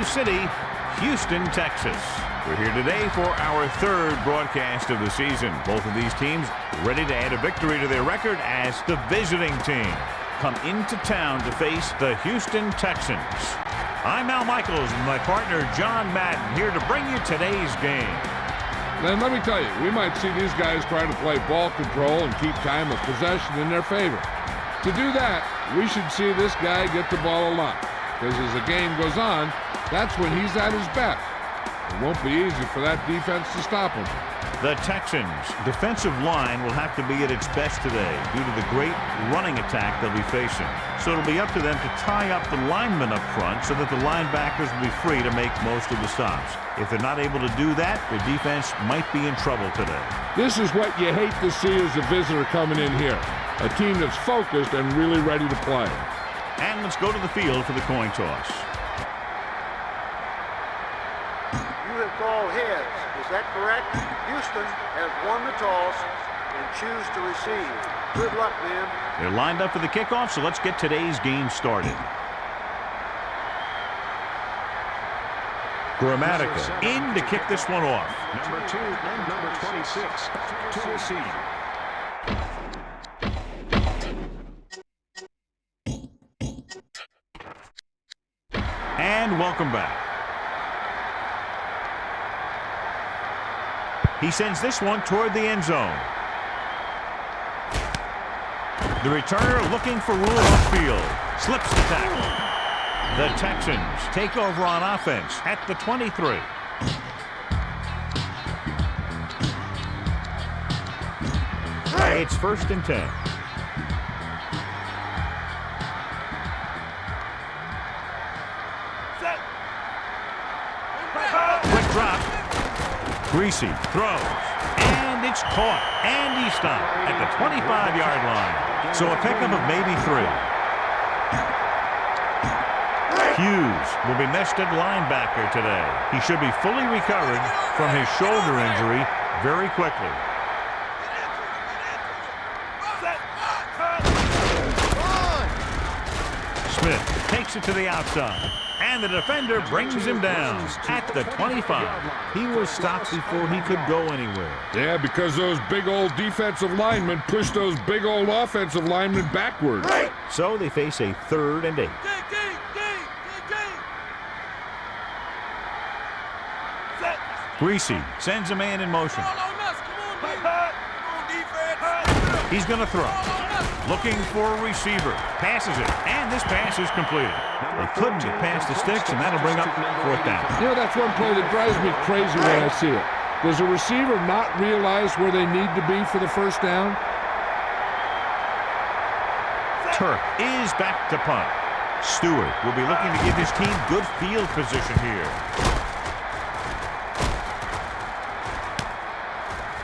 city, Houston, Texas. We're here today for our third broadcast of the season. Both of these teams ready to add a victory to their record as the visiting team come into town to face the Houston Texans. I'm Al Michaels and my partner John Madden here to bring you today's game. Then let me tell you, we might see these guys try to play ball control and keep time of possession in their favor. To do that, we should see this guy get the ball a lot, because as the game goes on, that's when he's at his best. It won't be easy for that defense to stop him. The Texans' defensive line will have to be at its best today due to the great running attack they'll be facing. So it'll be up to them to tie up the linemen up front so that the linebackers will be free to make most of the stops. If they're not able to do that, the defense might be in trouble today. This is what you hate to see as a visitor coming in here. A team that's focused and really ready to play. And let's go to the field for the coin toss. You have called heads. Is that correct? Houston has won the toss and choose to receive. Good luck, man. They're lined up for the kickoff, so let's get today's game started. Grammatica in to kick this one off. Number 2 and number 26 to receive. And welcome back. He sends this one toward the end zone. The returner looking for room upfield. Slips the tackle. The Texans take over on offense at the 23. It's 1st and 10. Quick drop. Greasy throws. And it's caught. And he stopped at the 25-yard line. So a pickup of maybe 3. Hughes will be nested linebacker today. He should be fully recovered from his shoulder injury very quickly. Smith takes it to the outside. And the defender brings him down at the 25. He was stopped before he could go anywhere. Yeah, because those big old defensive linemen pushed those big old offensive linemen backwards. So they face a 3rd and 8. Greasy sends a man in motion. He's going to throw. Looking for a receiver. Passes it. And this pass is completed. They couldn't get past the sticks, and that'll bring up 4th down. You know, that's one play that drives me crazy when I see it. Does a receiver not realize where they need to be for the 1st down? Turk is back to punt. Stewart will be looking to give his team good field position here.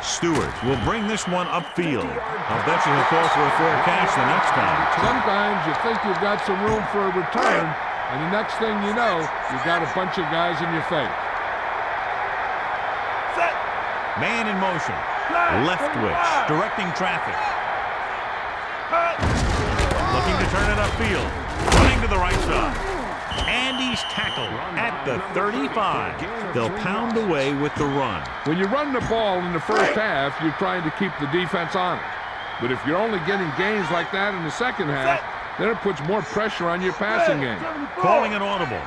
Stewart will bring this one upfield. I'll bet you he'll call for a fair catch the next time. Sometimes you think you've got some room for a return, and the next thing you know, you've got a bunch of guys in your face. Man in motion. Leftwich directing traffic. Looking to turn it upfield. Running to the right side. And he's tackled at the 35. They'll pound away with the run. When you run the ball in the 1st half, you're trying to keep the defense honest. But if you're only getting gains like that in the 2nd half, then it puts more pressure on your passing game. Calling an audible.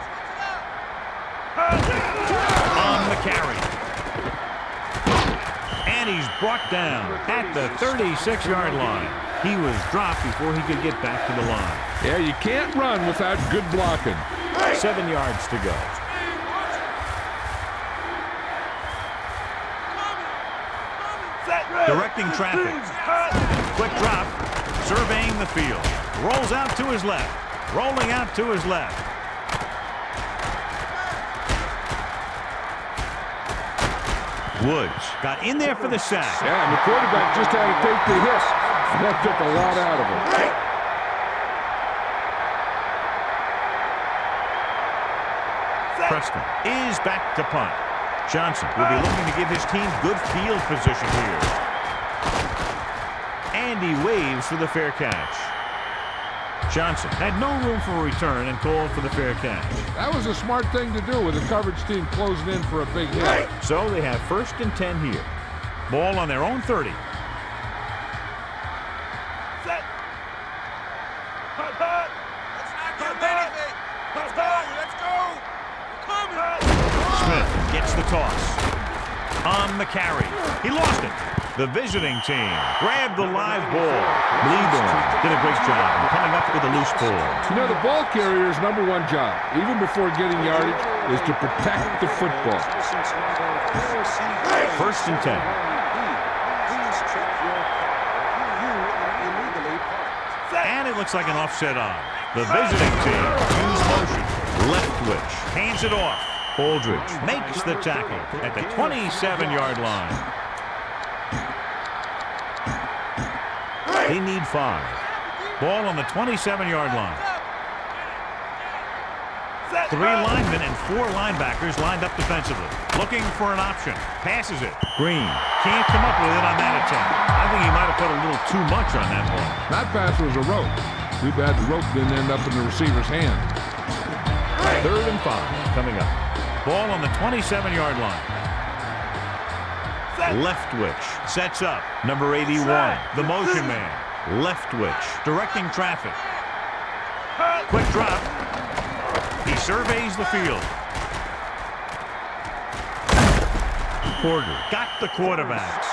On the carry. And he's brought down at the 36-yard line. He was dropped before he could get back to the line. Yeah, you can't run without good blocking. 7 yards to go. Directing traffic. Quick drop. Surveying the field. Rolls out to his left. Rolling out to his left. Woods got in there for the sack. Yeah, and the quarterback just had to take the hit. That took a lot out of him. Preston is back to punt. Johnson will be looking to give his team good field position here. And he waves for the fair catch. Johnson had no room for a return and called for the fair catch. That was a smart thing to do with the coverage team closing in for a big hit. So they have 1st and 10 here. Ball on their own 30. Set. Hut, hut. Let's not give him anything. Let's go. Let's go. We're coming. Smith gets the toss. On the carry. He lost it. The visiting team grabbed the live ball. Bleeborn did a great job in coming up with a loose ball. You know, the ball carrier's #1 job, even before getting yardage, is to protect the football. 1st and 10. And it looks like an offset on. The visiting team use motion. Leftwich hands it off. Aldridge makes the tackle at the 27-yard line. They need 5. Ball on the 27-yard line. 3 linemen and 4 linebackers lined up defensively. Looking for an option. Passes it. Green can't come up with it on that attempt. I think he might have put a little too much on that ball. That pass was a rope. Too bad the rope didn't end up in the receiver's hand. 3rd and 5 coming up. Ball on the 27-yard line. Leftwich sets up. Number 81, the motion man. Leftwich directing traffic. Quick drop. He surveys the field. Porter got the quarterback.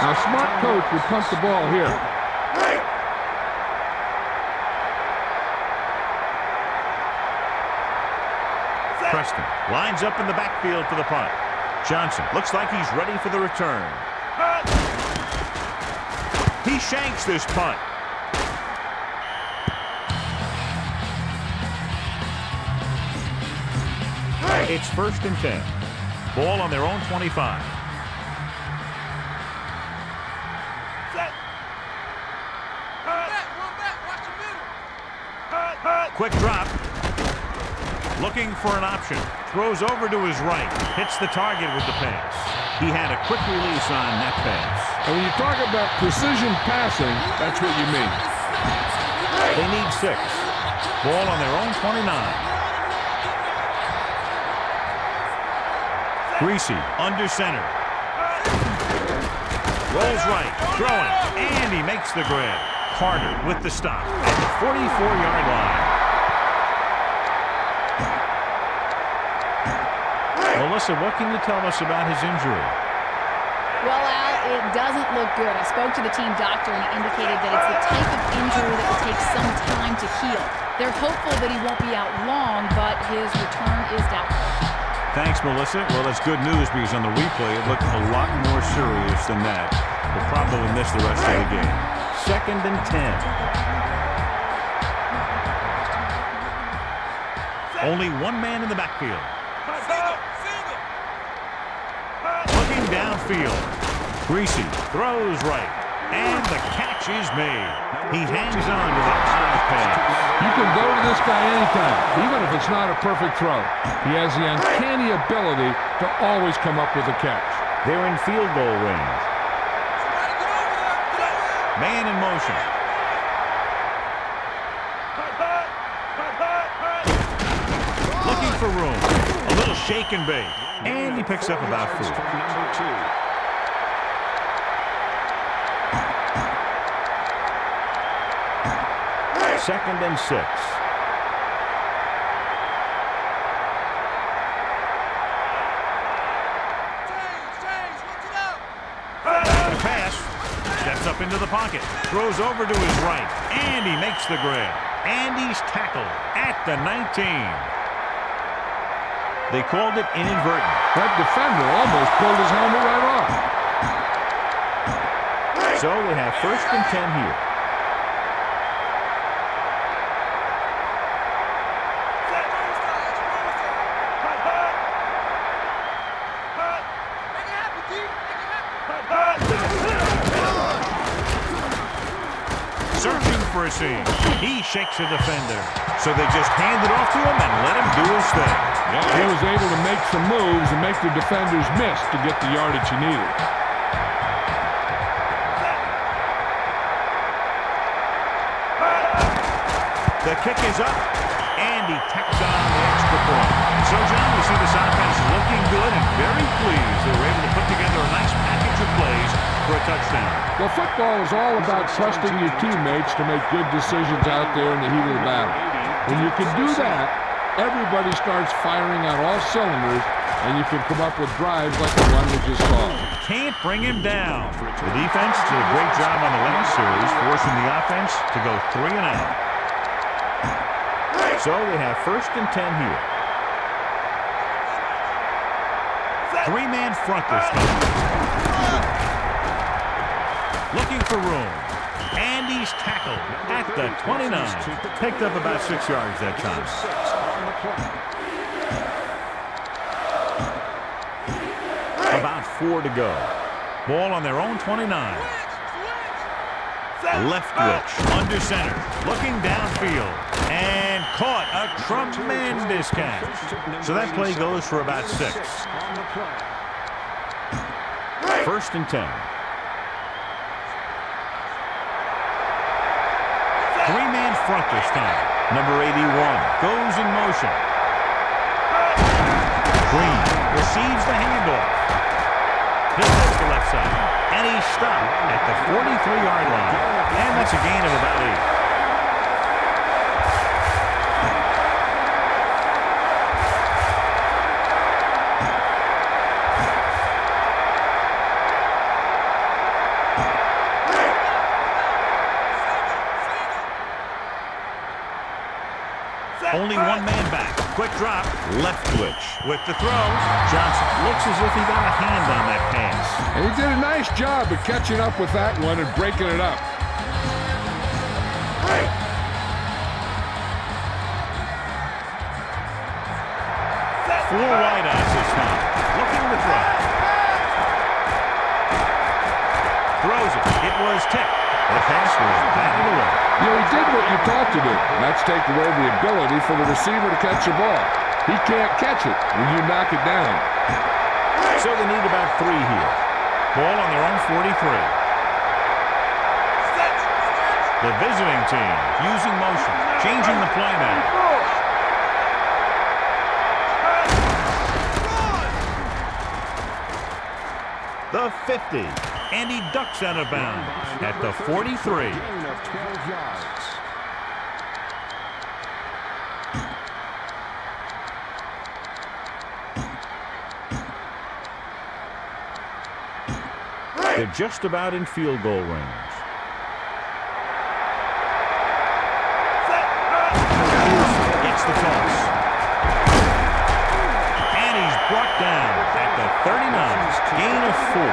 Now, a smart coach would punt the ball here. Preston lines up in the backfield for the punt. Johnson looks like he's ready for the return. He shanks this punt. It's 1st and 10. Ball on their own 25. Set. One back. Watch the middle. Quick drop. Looking for an option. Throws over to his right. Hits the target with the pass. He had a quick release on that pass. And when you talk about precision passing, that's what you mean. They need 6. Ball on their own 29. Greasy under center. Rolls right. Throwing. And he makes the grab. Carter with the stop at the 44-yard line. Melissa, what can you tell us about his injury? Well, Al, it doesn't look good. I spoke to the team doctor, and he indicated that it's the type of injury that will take some time to heal. They're hopeful that he won't be out long, but his return is doubtful. Thanks, Melissa. Well, that's good news because on the replay, it looked a lot more serious than that. We'll probably miss the rest of the game. 2nd and 10. Only 1 man in the backfield. Looking downfield. Greasy throws right. And the catch is made. He hangs on to the outside pass. You can go to this guy anytime, even if it's not a perfect throw. He has the uncanny ability to always come up with a catch. They're in field goal range. Man in motion. Looking for room. A little shake and bake. And he picks up about 4. Number 2. 2nd and 6. The pass. Steps up into the pocket. Throws over to his right. And he makes the grab. And he's tackled at the 19. They called it inadvertent. That defender almost pulled his helmet right off. So they have 1st and 10 here. Searching for a seam. He shakes a defender. So they just hand it off to him and let him do his thing. Yeah, he was able to make some moves and make the defenders miss to get the yardage he needed. The kick is up, and he tacks on the extra point. So, John, we see this offense looking good and very pleased they were able to put together a nice package of plays for a touchdown. Well, football is all about trusting your teammates to make good decisions out there in the heat of the battle. When you can do that, everybody starts firing on all cylinders, and you can come up with drives like the one we just saw. Can't bring him down. The defense did a great job on the last series, forcing the offense to go 3 and out. So they have 1st and 10 here. 3-man front this time. Looking for room. And he's tackled at the 29. Picked up about 6 yards that time. About 4 to go. Ball on their own 29. Left witch, under center, looking downfield, and caught a tremendous catch. So that play goes for about 6. 1st and 10. 3-man front this time. Number 81 goes in motion. Green receives the handoff. He'll take the left side, and he's stopped at the 43-yard line. And that's a gain of about 8. Only one man back. Quick drop. Left twitch. With the throw, Johnson looks as if he got a hand on that pass. And he did a nice job of catching up with that one and breaking it up. 4 wideouts this time. Looking to throw. Throws it. It was tipped. The pass was batted away. You know, he did what you taught to do. That's take away the ability for the receiver to catch the ball. He can't catch it when you knock it down. So they need about 3 here. Ball on their own 43. The visiting team using motion, changing the play now. The 50, and he ducks out of bounds at the 43. They're just about in field goal range. Gets the toss. And he's brought down at the 39. Gain of 4.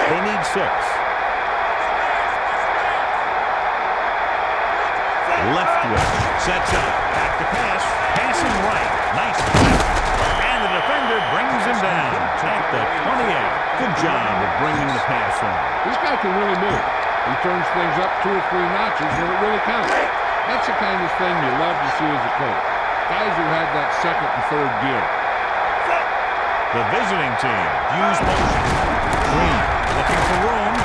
They need 6. Left witch. Sets up. Back to pass. Passing right. Nice. And the defender brings him down at the 28. Good job of bringing the pass in. This guy can really move. He turns things up 2 or 3 notches when it really counts. That's the kind of thing you love to see as a coach. Guys who have that 2nd and 3rd gear. The visiting team use motion. Green looking for room.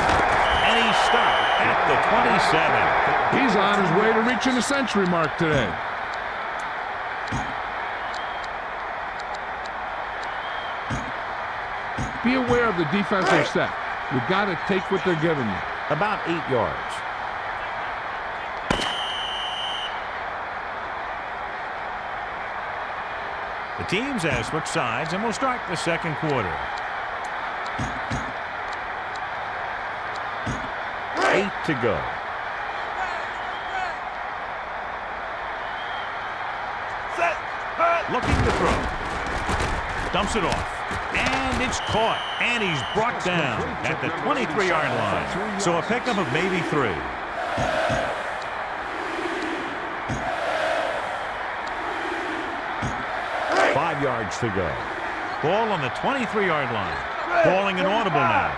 And he stopped at the 27. He's on his way to reaching the century mark today. Be aware of the defensive set. You've got to take what they're giving you. About 8 yards. The teams have switched sides, and we'll start the 2nd quarter. 8 to go. Looking to throw. Dumps it off. And it's caught. And he's brought down at the 23-yard line. So a pickup of maybe 3. Yards to go. Ball on the 23-yard line. Calling an audible now.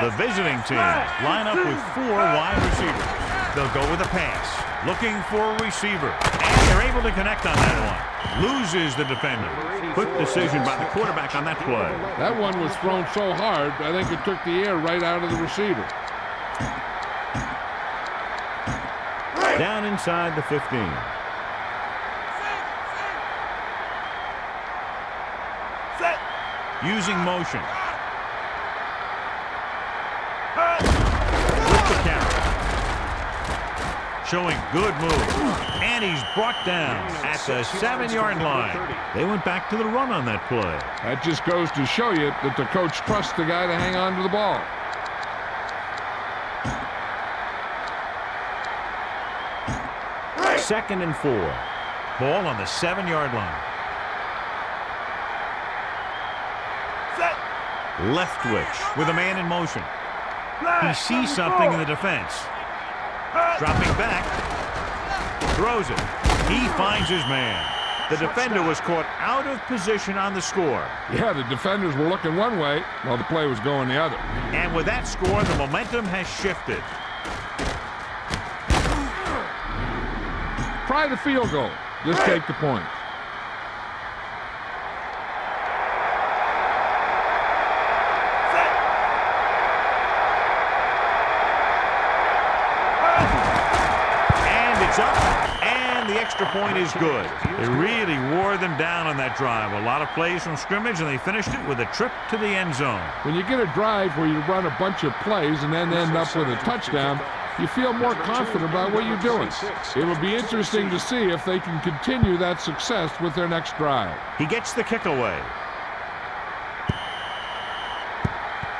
The visiting team line up with 4 wide receivers. They'll go with a pass. Looking for a receiver. And they're They're able to connect on that one. Loses the defender. Quick decision by the quarterback on that play. That one was thrown so hard, I think it took the air right out of the receiver. Down inside the 15. Using motion. With the carry. Showing good move. And he's brought down at the 7-yard line. They went back to the run on that play. That just goes to show you that the coach trusts the guy to hang on to the ball. Second and 4. Ball on the 7-yard line. Leftwich with a man in motion. He sees something in the defense. Dropping back. Throws it. He finds his man. The defender was caught out of position on the score. Yeah, the defenders were looking one way while the play was going the other. And with that score, the momentum has shifted. Try the field goal. Just take the point. It's up, and the extra point is good. They really wore them down on that drive. A lot of plays from scrimmage, and they finished it with a trip to the end zone. When you get a drive where you run a bunch of plays and then end up with a touchdown, you feel more confident about what you're doing. It'll be interesting to see if they can continue that success with their next drive. He gets the kick away.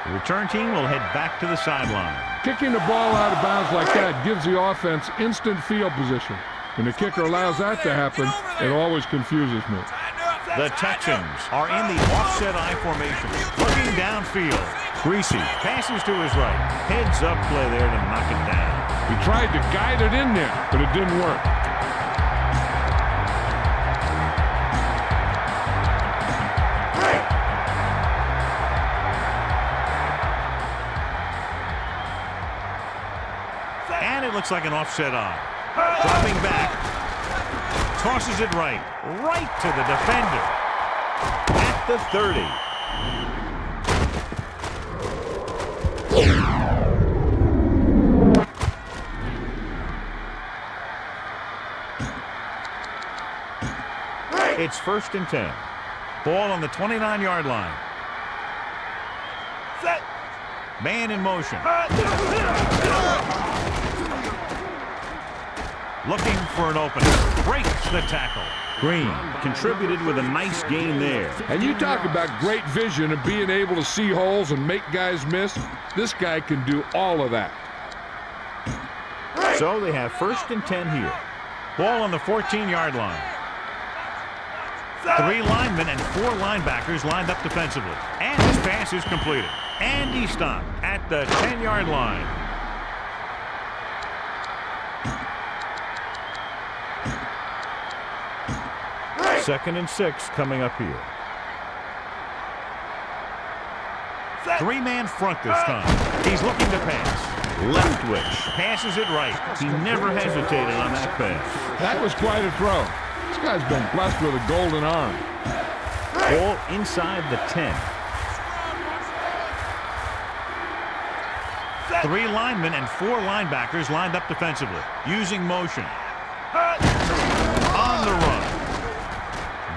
The return team will head back to the sideline. Kicking the ball out of bounds like that gives the offense instant field position. When the kicker allows that to happen, it always confuses me. The Texans are in the offset I formation. Looking downfield. Greasy passes to his right. Heads up play there to knock it down. He tried to guide it in there, but it didn't work. And it looks like an offset on. Dropping back. Tosses it right. Right to the defender. At the 30. It's 1st and 10. Ball on the 29-yard line. Set. Man in motion. Looking for an opening. Breaks the tackle. Green contributed with a nice gain there. And you talk about great vision and being able to see holes and make guys miss. This guy can do all of that. So they have 1st and 10 here. Ball on the 14-yard line. 3 linemen and 4 linebackers lined up defensively. And his pass is completed. And he stopped at the 10-yard line. Second and 6 coming up here. 3-man front this time. He's looking to pass. Leftwich passes it right. He never hesitated on that pass. That was quite a throw. This guy's been blessed with a golden arm. Ball inside the 10. 3 linemen and 4 linebackers lined up defensively. Using motion. On the run.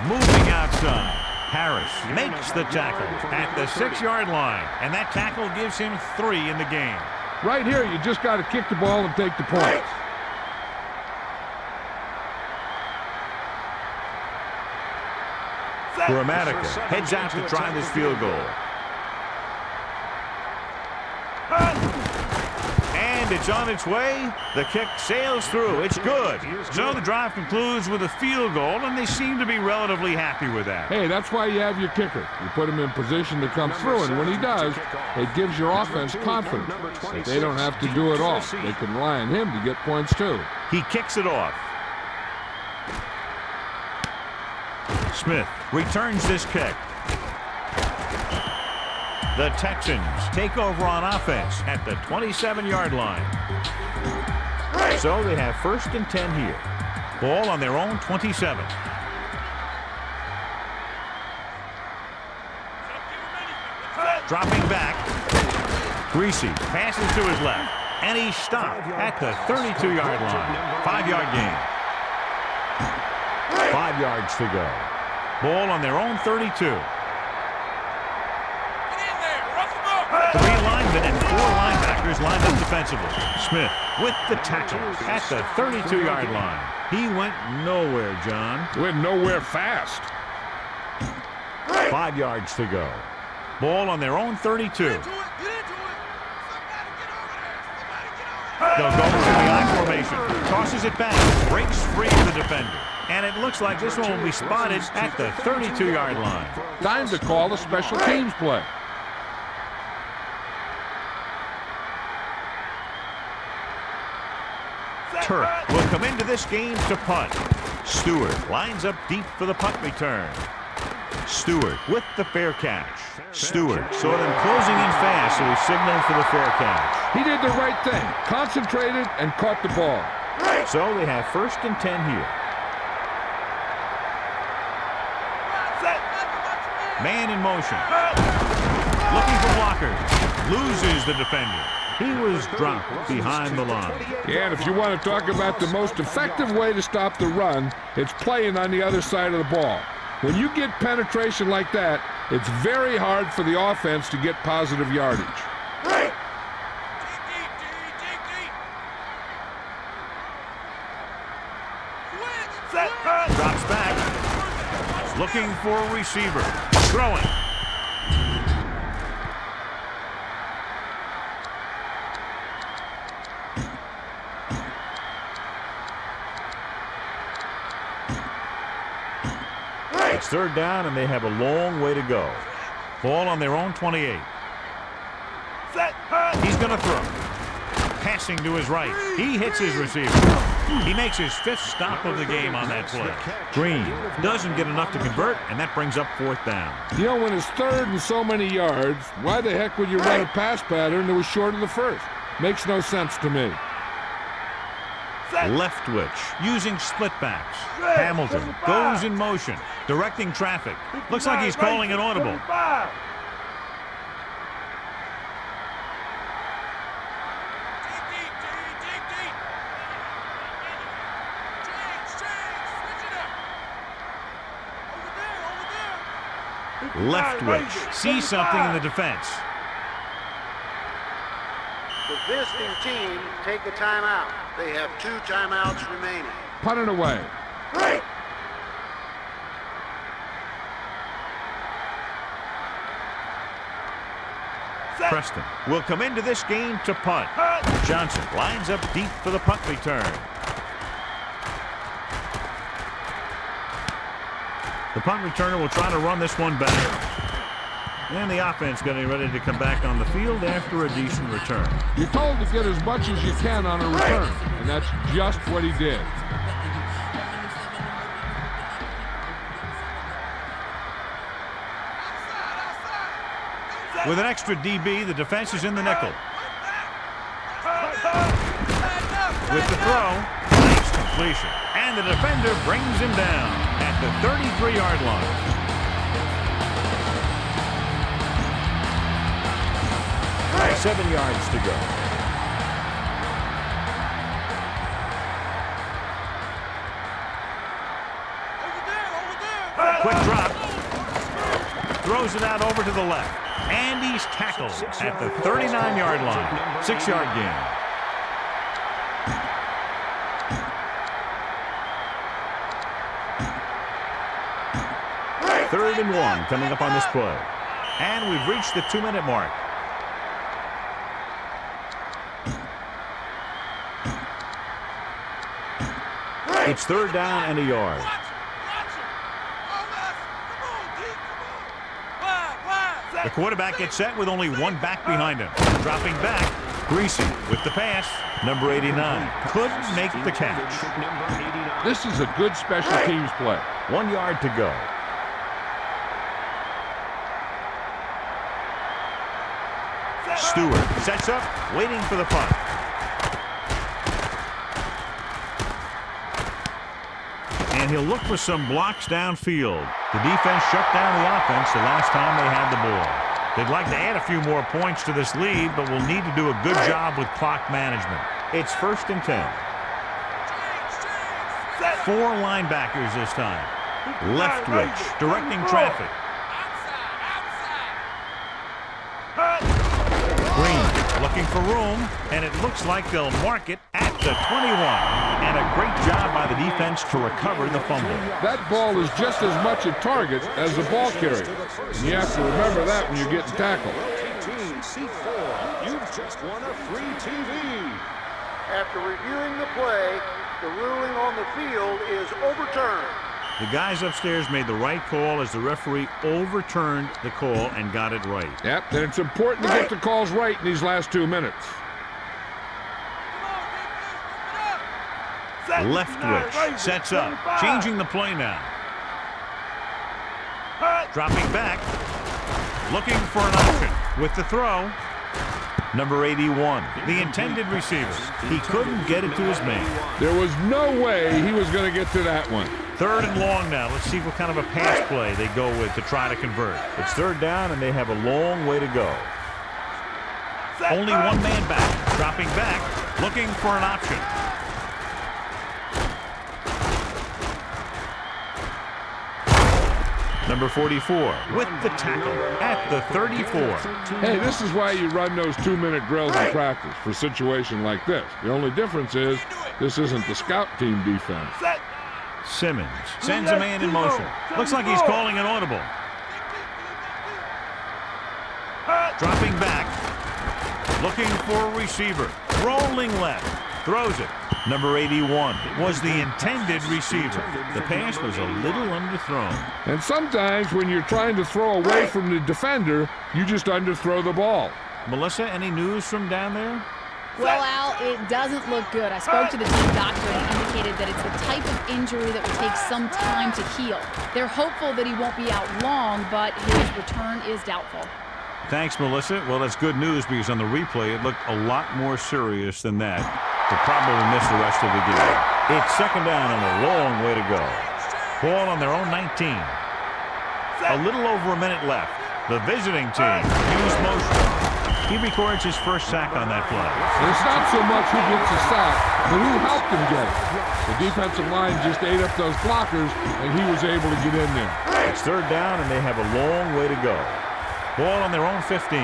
Moving outside. Harris makes the tackle at the 6-yard line. And that tackle gives him 3 in the game. Right here, you just got to kick the ball and take the point. Grammatica heads out to try this field goal. And it's on its way. The kick sails through. It's good. So the drive concludes with a field goal, and they seem to be relatively happy with that. Hey, that's why you have your kicker. You put him in position to come through, and when he does, it gives your offense confidence that they don't have to do it all. They can rely on him to get points, too. He kicks it off. Smith returns this kick. The Texans take over on offense at the 27-yard line. So they have 1st and 10 here. Ball on their own 27. Dropping back. Greasy passes to his left. And he's stopped at the 32-yard line. 5-yard gain. 5 yards to go. Ball on their own 32. 3 linemen and 4 linebackers lined up defensively. Smith with the tackle at the 32-yard line. He went nowhere, John. Went nowhere fast. 5 yards to go. Ball on their own 32. They'll go to the I formation. Tosses it back. Breaks free of the defender. And it looks like this one will be spotted at the 32-yard line. Time to call a special teams play. Turk will come into this game to punt. Stewart lines up deep for the punt return. Stewart with the fair catch. Stewart saw them closing in fast, so he signaled for the fair catch. He did the right thing. Concentrated and caught the ball. So they have 1st and 10 here. Man in motion. Looking for blockers. Loses the defender. He was dropped behind the line. Yeah, and if you want to talk about the most effective way to stop the run, it's playing on the other side of the ball. When you get penetration like that, it's very hard for the offense to get positive yardage. Drops back. Looking for a receiver. Throwing. It's 3rd down, and they have a long way to go. Ball on their own 28. He's going to throw. Passing to his right. He hits his receiver. He makes his 5th stop of the game on that play. Green doesn't get enough to convert, and that brings up 4th down. You know, when it's 3rd and so many yards, why the heck would you run a pass pattern that was short of the 1st? Makes no sense to me. Left twitch, using split backs. Hamilton goes in motion, directing traffic. Looks like he's calling an audible. Left twitch, sees something in the defense. The visiting team take a timeout. They have 2 timeouts remaining. Punt it away. Preston will come into this game to punt. Johnson lines up deep for the punt return. The punt returner will try to run this one back. And the offense getting ready to come back on the field after a decent return. You're told to get as much as you can on a return, and that's just what he did. With an extra DB, the defense is in the nickel. With the throw, nice completion. And the defender brings him down at the 33-yard line. Right, 7 yards to go. Quick drop. Throws it out over to the left. And he's tackled at the 39-yard line. 6-yard gain. Third and 1 coming up on this play. And we've reached the 2-minute mark. It's 3rd down and a yard. The quarterback gets set with only 1 back behind him. Dropping back, Greasy with the pass. Number 89 couldn't make the catch. This is a good special teams play. 1 yard to go. Stewart sets up, waiting for the punt. he'll look for some blocks downfield. The defense shut down the offense the last time they had the ball. They'd like to add a few more points to this lead, but will need to do a good job with clock management. It's 1st and 10. 4 linebackers this time. Leftwich directing traffic. Green looking for room, and it looks like they'll mark it at the 21. And a great job by the defense to recover the fumble. That ball is just as much a target as the ball carrier. And you have to remember that when you're getting tackled. You've just won a free TV. After reviewing the play, the ruling on the field is overturned. The guys upstairs made the right call as the referee overturned the call and got it right. Yep, and it's important to get the calls right in these last 2 minutes. Leftwich sets up, changing the play now. Dropping back, looking for an option with the throw. Number 81, the intended receiver. He couldn't get it to his man. There was no way he was going to get to that one. 3rd and long now. Let's see what kind of a pass play they go with to try to convert. It's 3rd down, and they have a long way to go. Only one man back. Dropping back, looking for an option. Number 44 with the tackle at the 34. Hey, this is why you run those 2-minute drills in practice for a situation like this. The only difference is this isn't the scout team defense. Simmons sends a man in motion. Looks like he's calling an audible. Dropping back, looking for a receiver. Rolling left, throws it. Number 81 was the intended receiver. The pass was a little underthrown. And sometimes when you're trying to throw away from the defender, you just underthrow the ball. Melissa, any news from down there? Well, Al, it doesn't look good. I spoke to the team doctor and he indicated that it's the type of injury that will take some time to heal. They're hopeful that he won't be out long, but his return is doubtful. Thanks, Melissa. Well, that's good news because on the replay, it looked a lot more serious than that. They'll probably miss the rest of the game. It's 2nd down and a long way to go. Ball on their own 19. A little over a minute left. The visiting team used motion. He records his first sack on that play. And it's not so much who gets the sack, but who helped him get it. The defensive line just ate up those blockers, and he was able to get in there. It's 3rd down, and they have a long way to go. Ball on their own 15.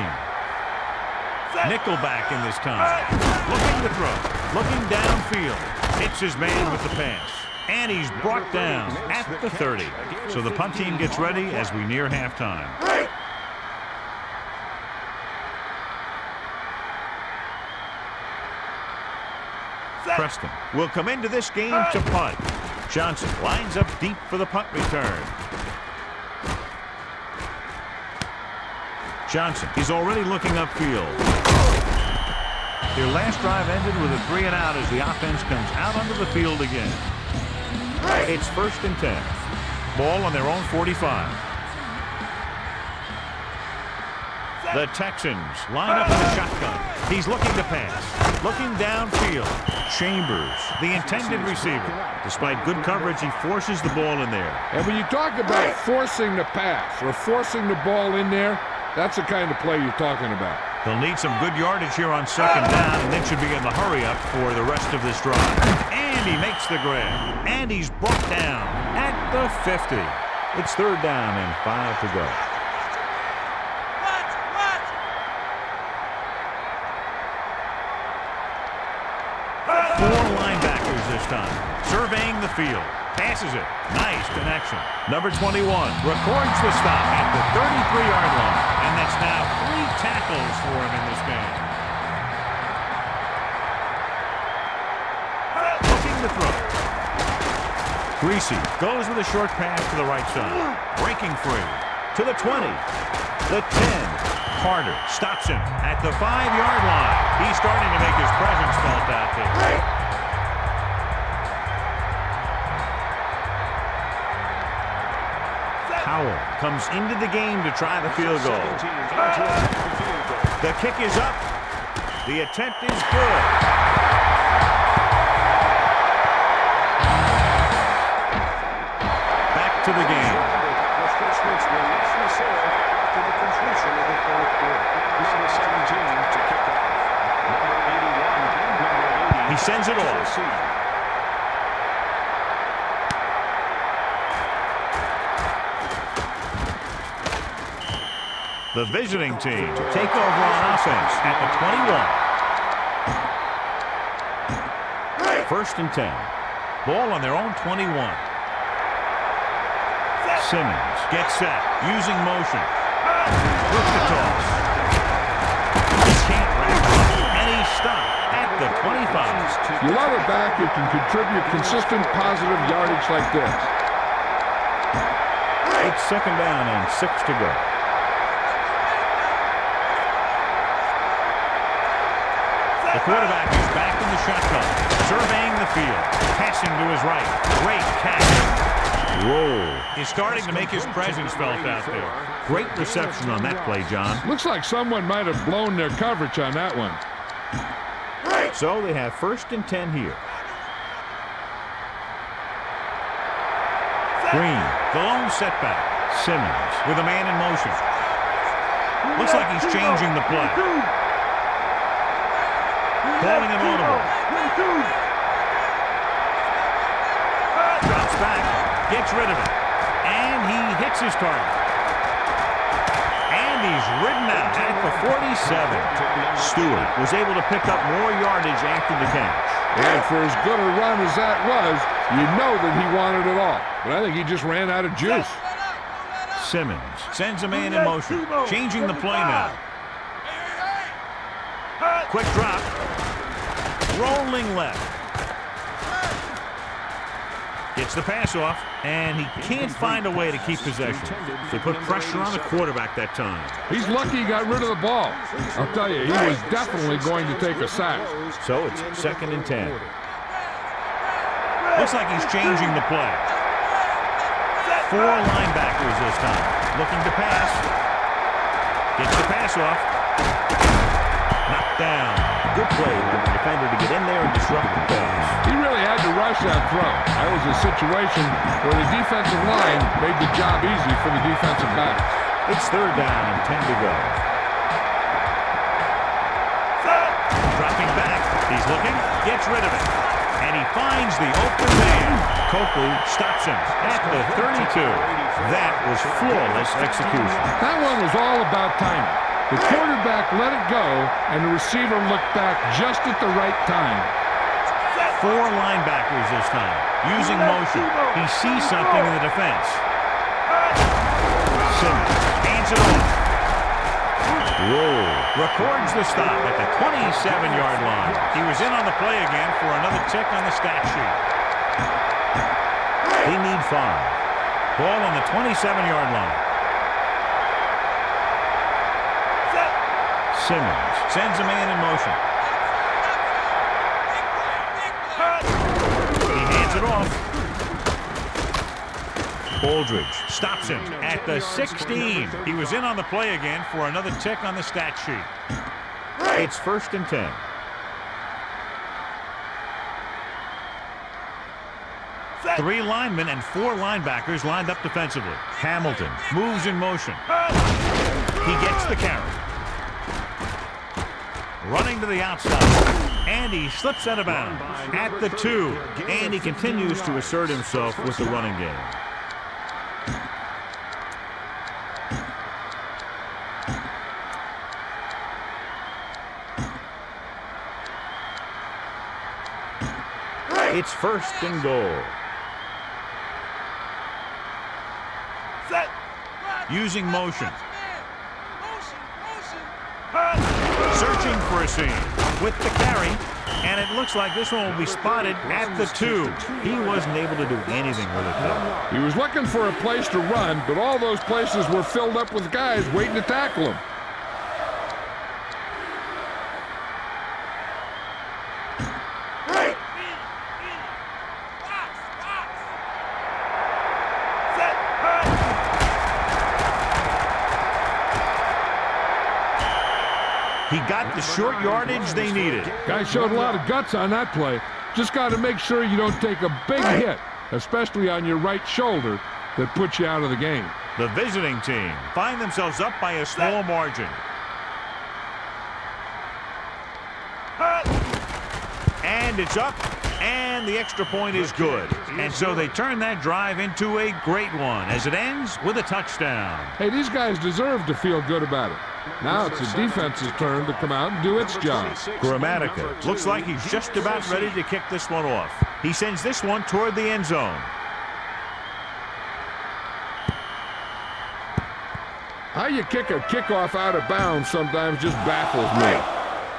Nickelback in this time. Looking to throw. Looking downfield. Hits his man with the pass. And he's brought down at the 30. So the punt team gets ready as we near halftime. Preston will come into this game to punt. Johnson lines up deep for the punt return. Johnson, he's already looking upfield. Their last drive ended with a 3-and-out as the offense comes out onto the field again. It's 1st and 10. Ball on their own 45. The Texans line up in a shotgun. He's looking to pass. Looking downfield. Chambers, the intended receiver. Despite good coverage, he forces the ball in there. And when you talk about forcing the pass or forcing the ball in there, that's the kind of play you're talking about. They'll need some good yardage here on 2nd down and then should be in the hurry-up for the rest of this drive. And he makes the grab. And he's brought down at the 50. It's 3rd down and 5 to go. Four linebackers this time. Surveying the field. Passes it. Nice connection. Number 21 records the stop at the 33-yard line. And that's now 3 tackles for him in this game. Looking to throw. Greasy goes with a short pass to the right side. Breaking free. To the 20. The 10. Carter stops him at the 5-yard line. He's starting to make his presence felt out there. Howell comes into the game to try the field goal. The kick is up. The attempt is good. to the game. Refreshments were largely served after the completion of the fourth quarter. Number 17 to kick off. Number 81 and number 80. He sends it off. The visiting team take over on offense at the 21. First and 10. Ball on their own 21. Simmons gets set, using motion. With the toss. He can't wrap it up, and he's stopped at the 25. You love a back who can contribute consistent positive yardage like this. It's second down and 6 to go. The quarterback is back in the shotgun, surveying the field, passing to his right. Great catch. Whoa. He's starting to make his presence felt out there. Great reception on that play, John. Looks like someone might have blown their coverage on that one. So they have first and 10 here. Green, the lone setback. Simmons with a man in motion. Looks like he's changing the play. Calling an audible. Drops back, gets rid of it, and he hits his target. And he's ridden out at the 47. Stewart was able to pick up more yardage after the catch. And for as good a run as that was, you know that he wanted it all. But I think he just ran out of juice. Simmons sends a man in motion, changing the play now. Quick drop. Rolling left. Gets the pass off, and he can't find a way to keep possession. They put pressure on the quarterback that time. He's lucky he got rid of the ball. I'll tell you, he was definitely going to take a sack. So it's second and 10. Looks like he's changing the play. 4 linebackers this time. Looking to pass. Gets the pass off. Knocked down. Good play for the defender to get in there and disrupt the pass. He really had to rush that throw. That was a situation where the defensive line made the job easy for the defensive backs. It's third down and 10 to go. Dropping back. He's looking. Gets rid of it. And he finds the open man. Copley stops him at the 32. That was flawless execution. That one was all about timing. The quarterback let it go, and the receiver looked back just at the right time. 4 linebackers this time, using motion. He sees something in the defense. Simmons hands it off. Whoa. Records the stop at the 27-yard line. He was in on the play again for another tick on the stat sheet. They need 5. Ball on the 27-yard line. Simmons sends a man in motion. He hands it off. Aldridge stops him at the 16. He was in on the play again for another tick on the stat sheet. It's first and 10. Three linemen and 4 linebackers lined up defensively. Hamilton moves in motion. He gets the carry. Running to the outside, and he slips out of bounds at the 2, and he continues to assert himself with the running game. It's first and goal. Using motion. Searching for a seam with the carry, and it looks like this one will be spotted at the 2. He wasn't able to do anything with it, though. He was looking for a place to run, but all those places were filled up with guys waiting to tackle him. He got the short yardage they needed. Guy showed a lot of guts on that play. Just got to make sure you don't take a big hit, especially on your right shoulder, that puts you out of the game. The visiting team find themselves up by a small margin. And it's up, and the extra point is good. And so they turn that drive into a great one as it ends with a touchdown. Hey, these guys deserve to feel good about it. Now it's the defense's turn to come out and do its job. Grammatica looks like he's just about ready to kick this one off. He sends this one toward the end zone. How you kick a kickoff out of bounds sometimes just baffles me.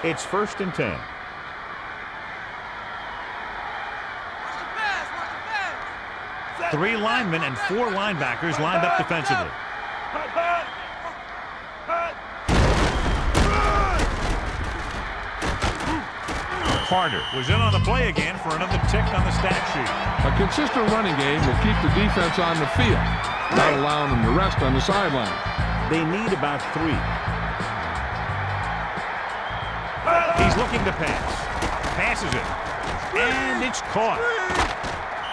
It's 1st and 10. Three linemen and 4 linebackers lined up defensively. Carter was in on the play again for another tick on the stat sheet. A consistent running game will keep the defense on the field, not allowing them to rest on the sideline. They need about 3. He's looking to pass. Passes it. And it's caught.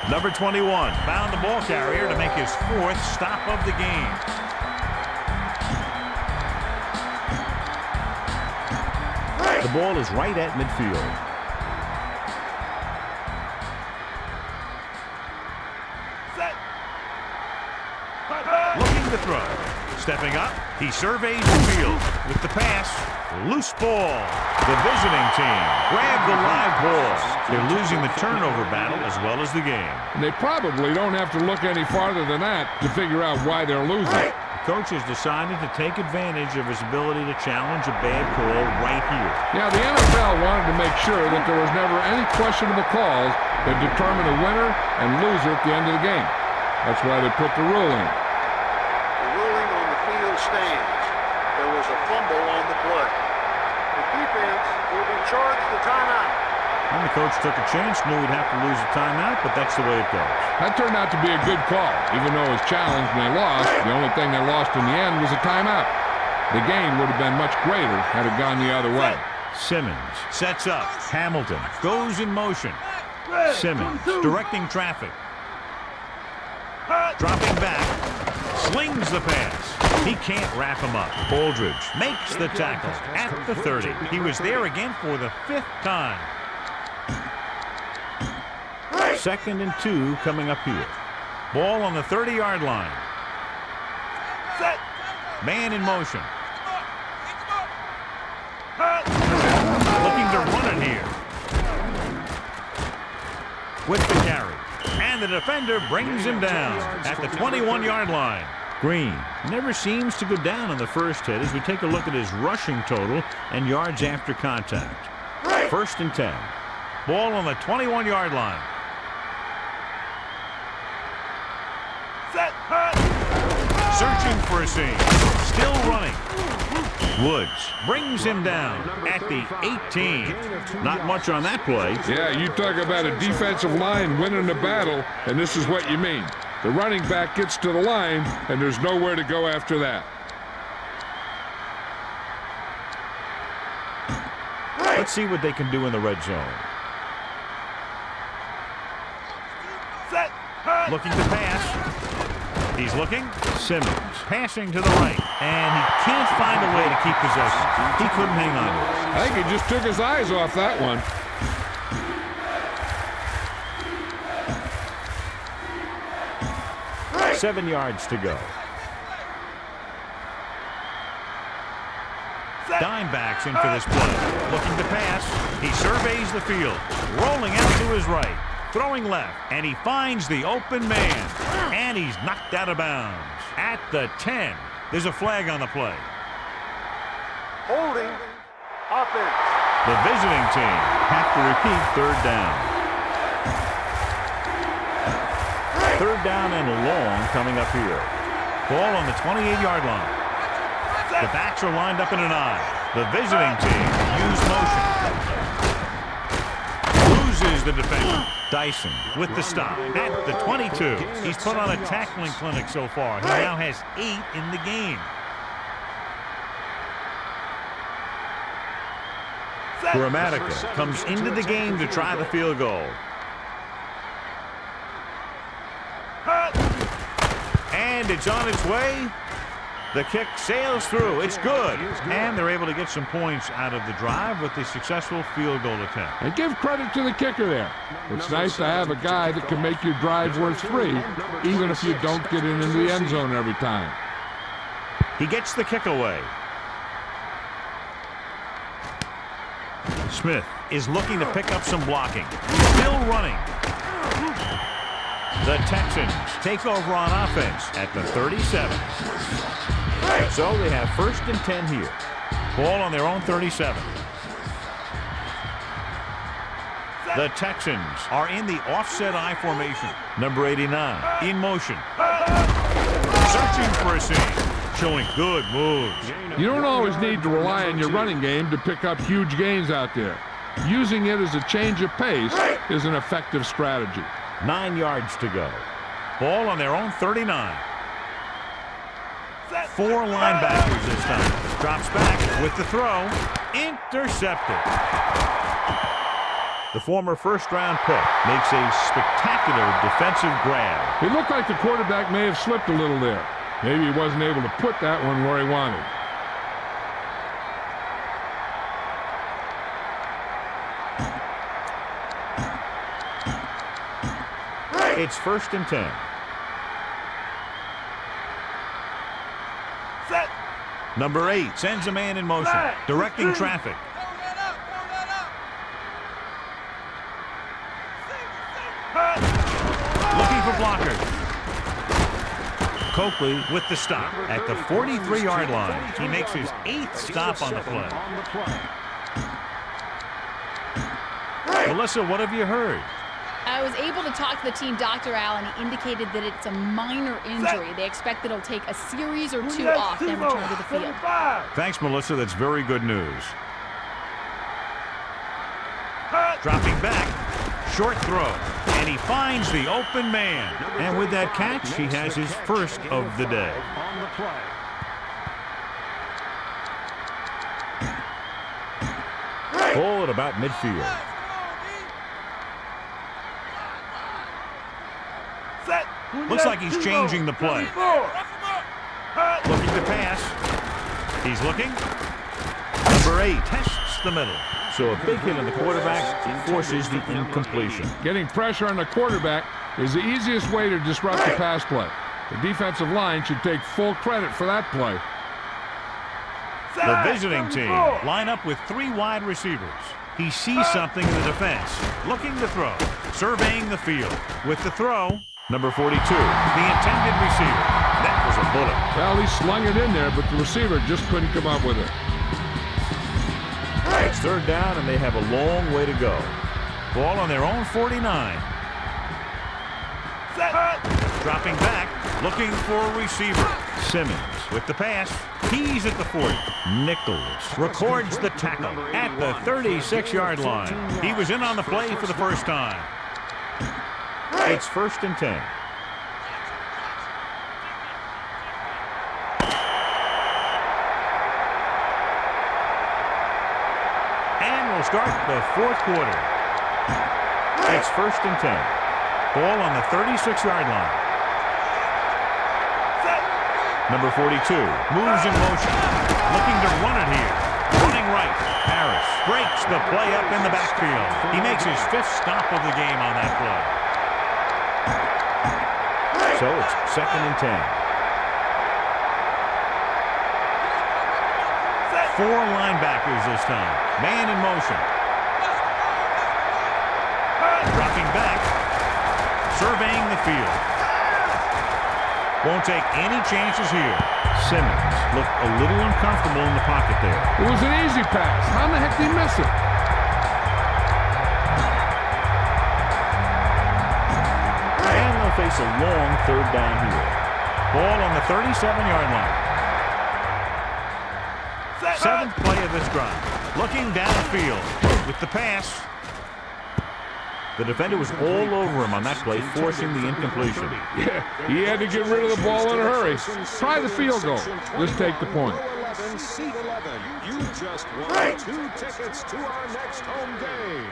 Number 21 found the ball carrier to make his 4th stop of the game. The ball is right at midfield. Looking to throw. Stepping up, he surveys the field with the pass. Loose ball. The visiting team grab the live ball. They're losing the turnover battle as well as the game. And they probably don't have to look any farther than that to figure out why they're losing. The coach has decided to take advantage of his ability to challenge a bad call right here. Yeah, the NFL wanted to make sure that there was never any questionable calls that determine a winner and loser at the end of the game. That's why they put the rule in. The ruling on the field stands. There was a fumble on the play. The defense will be charged the timeout. And the coach took a chance, knew he'd have to lose a timeout, but that's the way it goes. That turned out to be a good call. Even though it was challenged and they lost, the only thing they lost in the end was a timeout. The gain would have been much greater had it gone the other way. Simmons sets up. Hamilton goes in motion. Simmons directing traffic. Dropping back. Slings the pass. He can't wrap him up. Aldridge makes the tackle at the 30. He was there again for the 5th time. 2nd and 2 coming up here. Ball on the 30-yard line. Man in motion. Looking to run it here. With the carry. And the defender brings him down at the 21-yard line. Green never seems to go down on the first hit as we take a look at his rushing total and yards after contact. 1st and 10. Ball on the 21-yard line. Searching for a seam. Still running. Woods brings him down at the 18. Not much on that play. Yeah, you talk about a defensive line winning the battle, and this is what you mean. The running back gets to the line, and there's nowhere to go after that. Let's see what they can do in the red zone. Looking to pass. He's looking. Simmons passing to the right. And he can't find a way to keep possession. He couldn't hang on to it. I think he just took his eyes off that one. Seven yards to go. Dime backs in for this play. Looking to pass. He surveys the field. Rolling out to his right. Throwing left. And he finds the open man. And he's knocked out of bounds. At the 10. There's a flag on the play. Holding offense. The visiting team have to repeat 3rd down. 3rd down and long coming up here. Ball on the 28-yard line. The backs are lined up in an I. The visiting team use motion. Loses the defender. Dyson with the stop at the 22. He's put on a tackling clinic so far. He now has 8 in the game. Grammatica comes into the game to try the field goal. And it's on its way. The kick sails through. It's good. And they're able to get some points out of the drive with the successful field goal attempt. And give credit to the kicker there. It's nice to have a guy that can make your drive worth 3, even if you don't get it into the end zone every time. He gets the kick away. Smith is looking to pick up some blocking. Still running. The Texans take over on offense at the 37. So they have 1st and 10 here. Ball on their own 37. The Texans are in the offset I formation. Number 89 in motion. Searching for a seam. Showing good moves. You don't always need to rely on your running game to pick up huge gains out there. Using it as a change of pace is an effective strategy. 9 yards to go. Ball on their own 39. 4 linebackers this time. Drops back with the throw. Intercepted. The former first-round pick makes a spectacular defensive grab. It looked like the quarterback may have slipped a little there. Maybe he wasn't able to put that one where he wanted. It's 1st and 10. Set. Number 8 sends a man in motion, directing traffic. Looking for blockers. Coakley with the stop at the 43-yard line. He makes his 8th stop on the play. Melissa, what have you heard? I was able to talk to the team doctor, Al, and he indicated that it's a minor injury. They expect that it'll take a series or 2 off, then return to the field. Thanks, Melissa. That's very good news. Dropping back, short throw, and he finds the open man. And with that catch, he has his 1st of the day. Ball at about midfield. Looks like he's changing the play. Looking to pass. He's looking. Number 8 tests the middle. So a big hit on the quarterback forces the incompletion. Getting pressure on the quarterback is the easiest way to disrupt the pass play. The defensive line should take full credit for that play. The visiting team line up with 3 wide receivers. He sees something in the defense. Looking to throw. Surveying the field. With the throw, number 42, the intended receiver. That was a bullet. Well, he slung it in there, but the receiver just couldn't come up with it. It's 3rd down, and they have a long way to go. Ball on their own 49. Dropping back, looking for a receiver. Simmons with the pass. He's at the 40. Nichols records the tackle at the 36-yard line. He was in on the play for the first time. It's 1st and 10. And we'll start the 4th quarter. It's 1st and 10. Ball on the 36-yard line. Number 42 moves in motion. Looking to run it here. Running right. Harris breaks the play up in the backfield. He makes his 5th stop of the game on that play. So it's 2nd and 10. 4 linebackers this time. Man in motion. Dropping back. Surveying the field. Won't take any chances here. Simmons looked a little uncomfortable in the pocket there. It was an easy pass. How in the heck did he miss it? And they'll face a long 3rd down here. Ball on the 37-yard line. 7th play of this drive. Looking downfield with the pass. The defender was all over him on that play, forcing the incompletion. Yeah, he had to get rid of the ball in a hurry. Try the field goal. Just take the point. Seat 11, you just won 2 tickets to our next home game.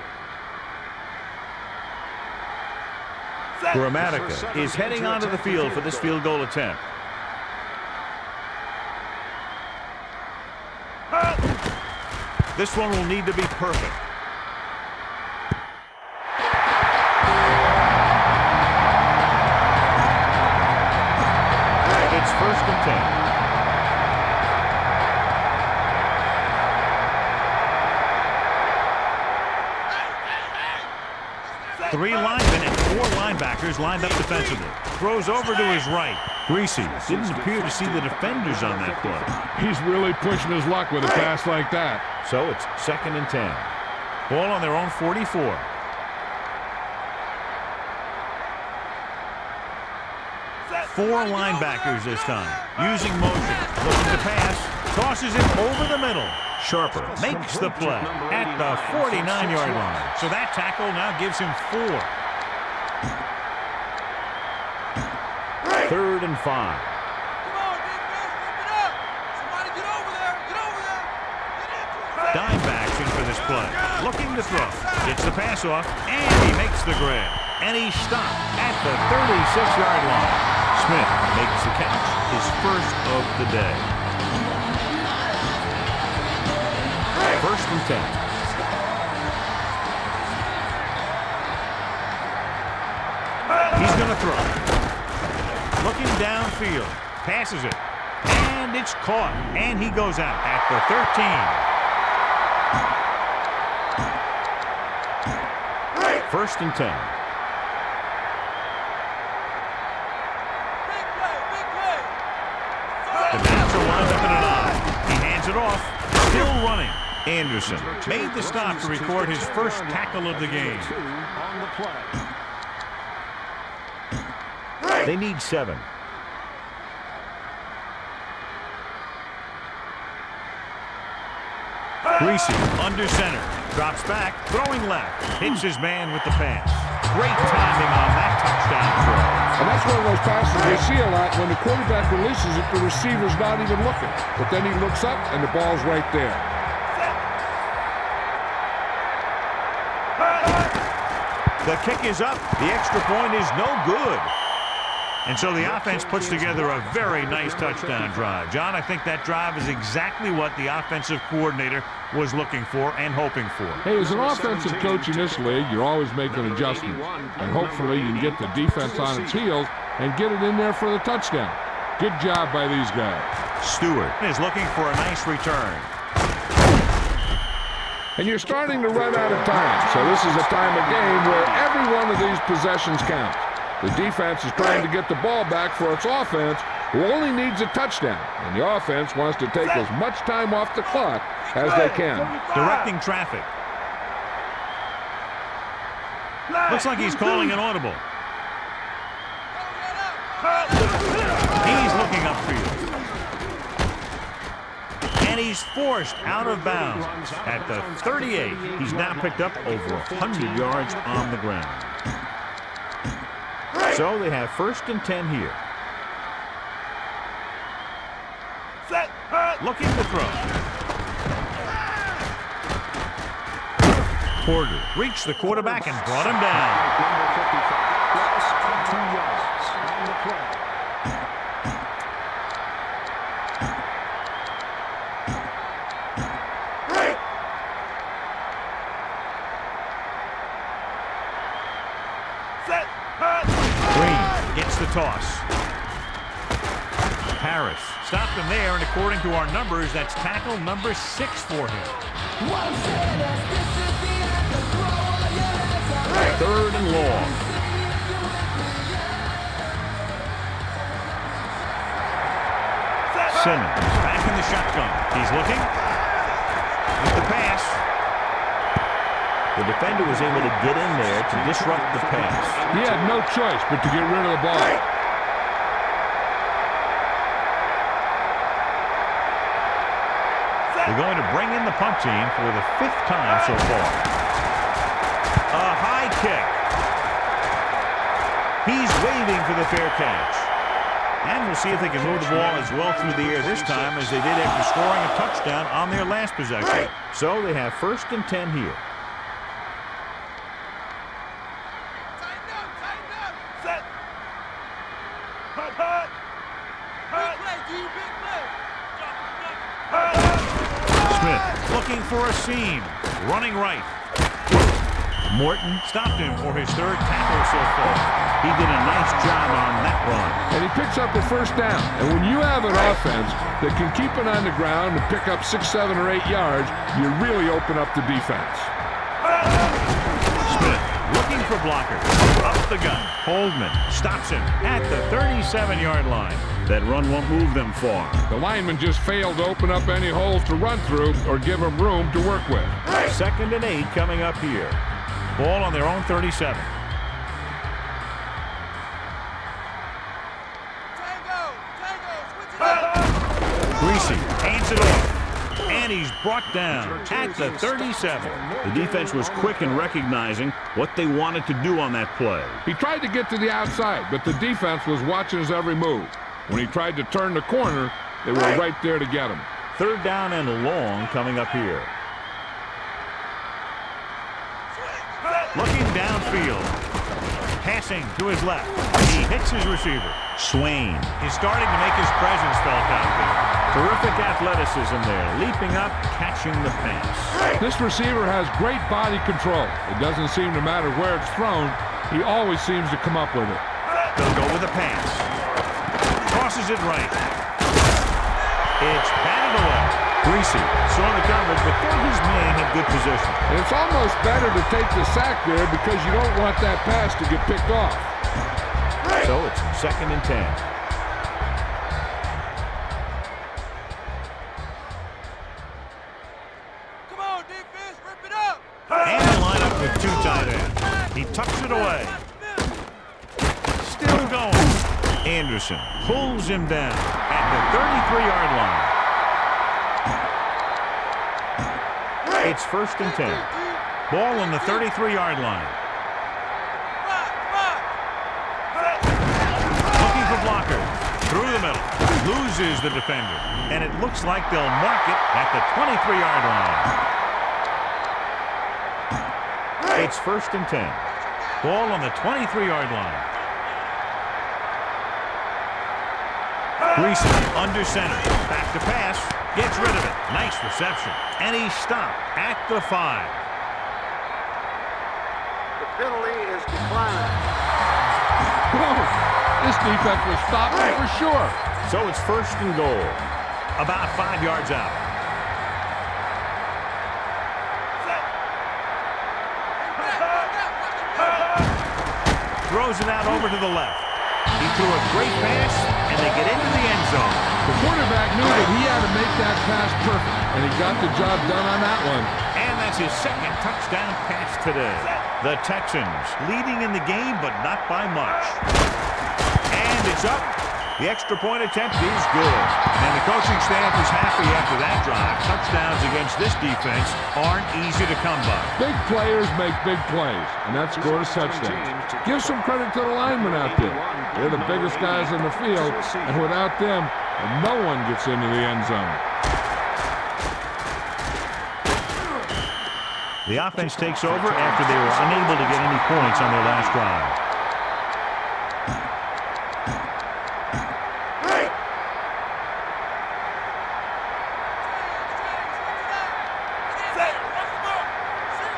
Gramatica is heading onto the field for this field goal attempt. This one will need to be perfect. It's 1st and 10. 3 linemen and 4 linebackers lined up defensively. Throws over to his right. Greasy didn't appear to see the defenders on that play. He's really pushing his luck with a pass like that. So it's 2nd and 10. Ball on their own 44. Four linebackers this time. Using motion. Looking to pass. Tosses it over the middle. Sharper makes the play at the 49-yard line. So that tackle now gives him 4. 3rd and 5. Come on, defense, flip it up. Somebody get over there. Get over there. Get into it. Dime backs in for this play. Looking to throw. Gets the pass off, and he makes the grab. And he stopped at the 36-yard line. Smith makes the catch, his first of the day. 1st and 10. He's going to throw. Looking downfield. Passes it. And it's caught. And he goes out at the 13. 1st and 10. The backs are lined up in an eye. He hands it off. Still running. Anderson made the stop to record his first tackle of the game. They need 7. Greasy under center. Drops back. Throwing left. Hits his man with the pass. Great timing on that touchdown throw. And that's one of those passes we see a lot. When the quarterback releases it, the receiver's not even looking. But then he looks up, and the ball's right there. The kick is up. The extra point is no good. And so the offense puts together a very nice touchdown drive. John, I think that drive is exactly what the offensive coordinator was looking for and hoping for. Hey, as an offensive coach in this league, you're always making adjustments. And hopefully you can get the defense on its heels and get it in there for the touchdown. Good job by these guys. Stewart is looking for a nice return. And you're starting to run out of time. So this is a time of game where every one of these possessions counts. The defense is trying to get the ball back for its offense, who only needs a touchdown. And the offense wants to take as much time off the clock as they can. Directing traffic. Looks like he's calling an audible. He's looking upfield. And he's forced out of bounds at the 38. He's now picked up over 100 yards on the ground. So they have 1st and 10 here. Looking to throw. Porter reached the quarterback and brought him down. The toss. Harris stopped him there, and according to our numbers, that's tackle number 6 for him. 3rd and long. Simmons back in the shotgun. He's looking. With the pass. The defender was able to get in there to disrupt the pass. He had no choice but to get rid of the ball. They're going to bring in the punt team for the 5th time so far. A high kick. He's waving for the fair catch. And we'll see if they can move the ball as well through the air this time as they did after scoring a touchdown on their last possession. So they have 1st and 10 here. Smith looking for a seam. Running right. Morton stopped him for his third tackle so far. He did a nice job on that run. And he picks up the first down. And when you have an offense that can keep it on the ground and pick up 6, 7, or 8 yards, you really open up the defense. Smith looking for blockers. Up the gut. Holdman stops him at the 37-yard line. That run won't move them far. The lineman just failed to open up any holes to run through or give them room to work with. 2nd and 8 coming up here. Ball on their own 37. Greasy hands it off. And he's brought down at the 37. The defense was quick in recognizing what they wanted to do on that play. He tried to get to the outside, but the defense was watching his every move. When he tried to turn the corner, they were right there to get him. 3rd down and long coming up here. Looking downfield. Passing to his left. He hits his receiver. Swain is starting to make his presence felt out there. Terrific athleticism there. Leaping up, catching the pass. This receiver has great body control. It doesn't seem to matter where it's thrown. He always seems to come up with it. They'll go with a pass. Crosses it right. It's batted away. Greasy saw the coverage, but thought his man had good position. And it's almost better to take the sack there because you don't want that pass to get picked off. So it's 2nd and 10. Come on, defense, rip it up. And they line up with 2 tight ends. He tucks it away. Still going. Anderson pulls him down at the 33-yard line. It's 1st and 10. Ball on the 33-yard line. Looking for blockers. Through the middle. Loses the defender. And it looks like they'll mark it at the 23-yard line. It's 1st and 10. Ball on the 23-yard line. Greasy under center. Back to pass. Gets rid of it. Nice reception. And he's stopped at the 5. The penalty is declined. Whoa, this defense will stop him for sure. So it's 1st and goal. About 5 yards out. Throws it out over to the left. He threw a great pass, and they get into the end zone. The quarterback knew that he had to make that pass perfect, and he got the job done on that one. And that's his 2nd touchdown pass today. The Texans leading in the game, but not by much. And it's up. The extra point attempt is good. And the coaching staff is happy after that drive. Touchdowns against this defense aren't easy to come by. Big players make big plays, and that scored a touchdown. Give some credit to the linemen out there. They're the biggest guys on the field, and without them, no one gets into the end zone. The offense takes over after they were unable to get any points on their last drive.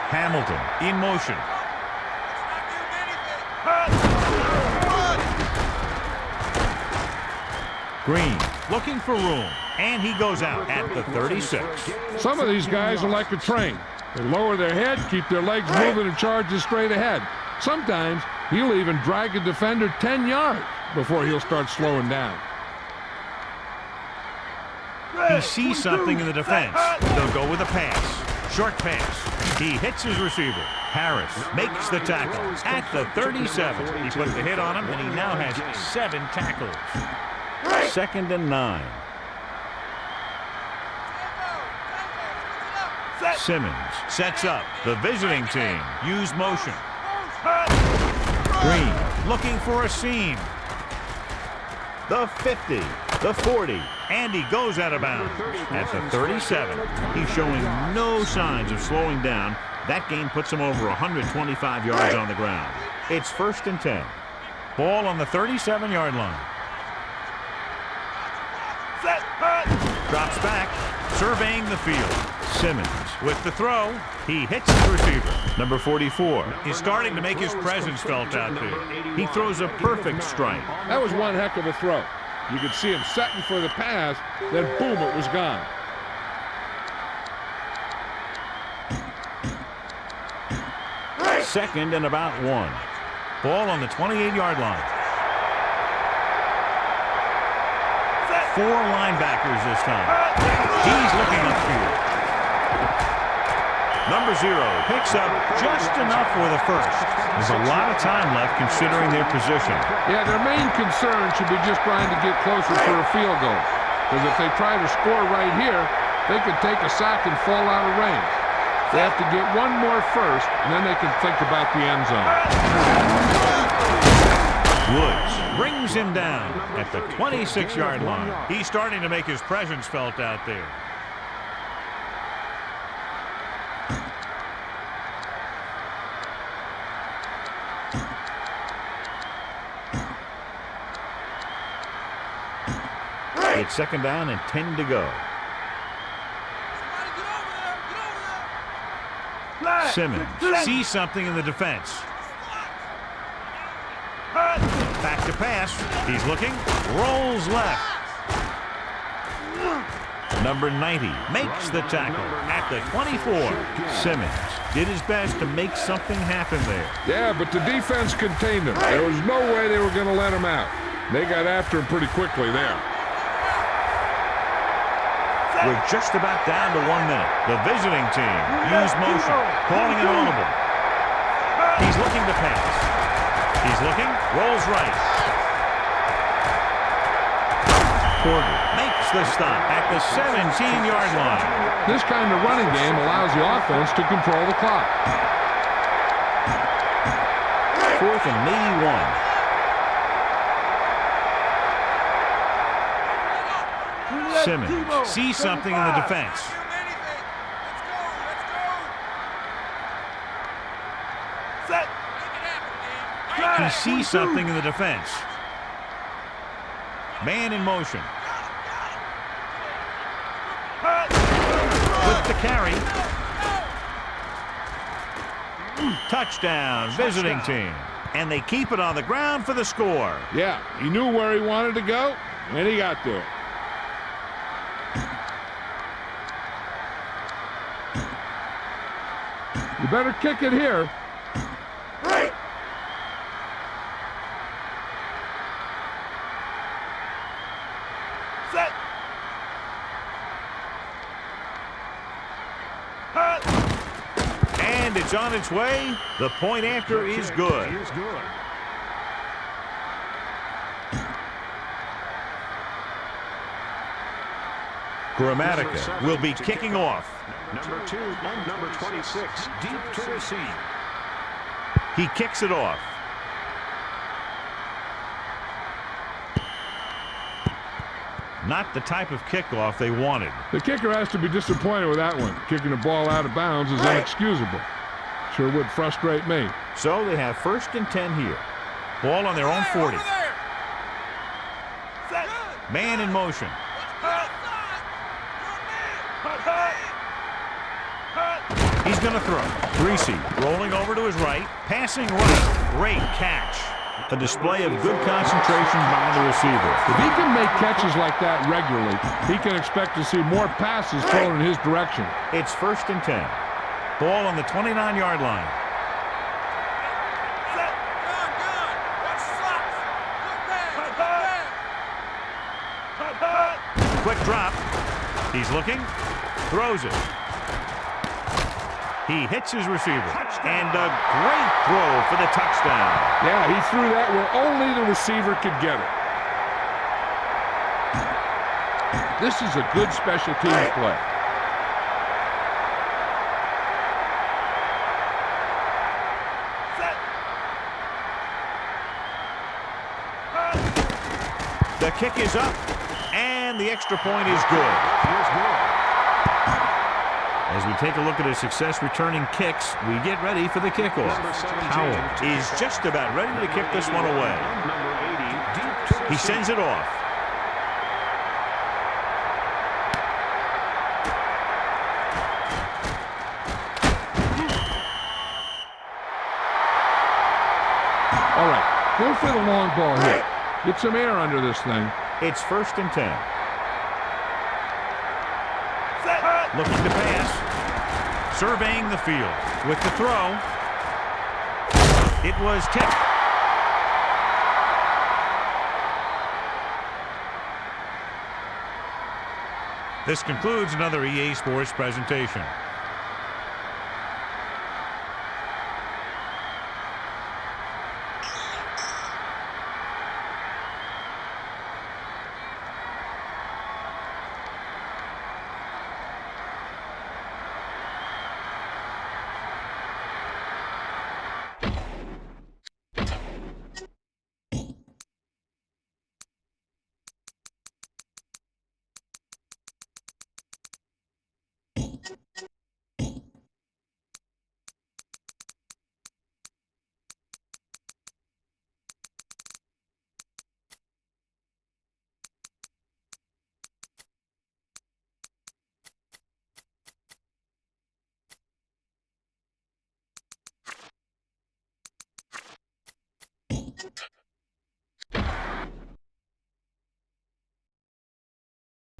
Hamilton in motion. Green looking for room, and he goes out at the 36. Some of these guys are like a train. They lower their head, keep their legs moving, and charge straight ahead. Sometimes he'll even drag a defender 10 yards before he'll start slowing down. He sees something in the defense. They'll go with a pass. Short pass. He hits his receiver. Harris makes the tackle at the 37. He put the hit on him, and he now has 7 tackles. 2nd and 9. Simmons sets up. The visiting team use motion. Green looking for a seam. The 50, the 40, and he goes out of bounds at the 37. He's showing no signs of slowing down. That gain puts him over 125 yards on the ground. It's 1st and 10. Ball on the 37-yard line. Drops back. Surveying the field. Simmons with the throw. He hits the receiver. Number 44 is starting to make his presence felt out there. He throws a perfect strike. That was one heck of a throw. You could see him setting for the pass, then boom, it was gone. Second and about 1. Ball on the 28-yard line. 4 linebackers this time. He's looking upfield. Number 0 picks up just enough for the first. There's a lot of time left considering their position. Yeah, their main concern should be just trying to get closer for a field goal. Because if they try to score right here, they could take a sack and fall out of range. They have to get one more first, and then they can think about the end zone. Woods brings him down at the 26-yard line. He's starting to make his presence felt out there. It's second down and 10 to go. Simmons sees something in the defense. Back to pass. He's looking. Rolls left. Number 90 makes the tackle at the 24. Simmons did his best to make something happen there. Yeah, but the defense contained him. There was no way they were going to let him out. They got after him pretty quickly there. We're just about down to 1 minute. The visiting team use motion, calling it audible. He's looking to pass. He's looking, rolls right. Porter makes the stop at the 17-yard line. This kind of running game allows the offense to control the clock. 4th and maybe 1. Simmons sees something in the defense. He sees something in the defense. Man in motion. With the carry. Touchdown, visiting team. And they keep it on the ground for the score. Yeah, he knew where he wanted to go, and he got there. You better kick it here. Right. Set. And it's on its way. The point after is good. Grammatica will be kicking off. Number 2 and number 26, deep to receive. He kicks it off. Not the type of kickoff they wanted. The kicker has to be disappointed with that one. Kicking the ball out of bounds is inexcusable. Sure would frustrate me. So they have 1st and 10 here. Ball on their own 40. Man in motion. He's going to throw. Greasy rolling over to his right. Passing right. Great catch. A display of good concentration by the receiver. If he can make catches like that regularly, he can expect to see more passes thrown in his direction. It's 1st and 10. Ball on the 29-yard line. Quick drop. He's looking. Throws it. He hits his receiver. And a great throw for the touchdown. Yeah, he threw that where only the receiver could get it. This is a good special teams play. The kick is up, and the extra point is good. As we take a look at his success returning kicks, we get ready for the kickoff. Powell is just about ready to kick this one away. He sends it off. Go for the long ball here. Get some air under this thing. It's 1st and 10. Looking to pass. Surveying the field. With the throw. It was tipped. This concludes another EA Sports presentation.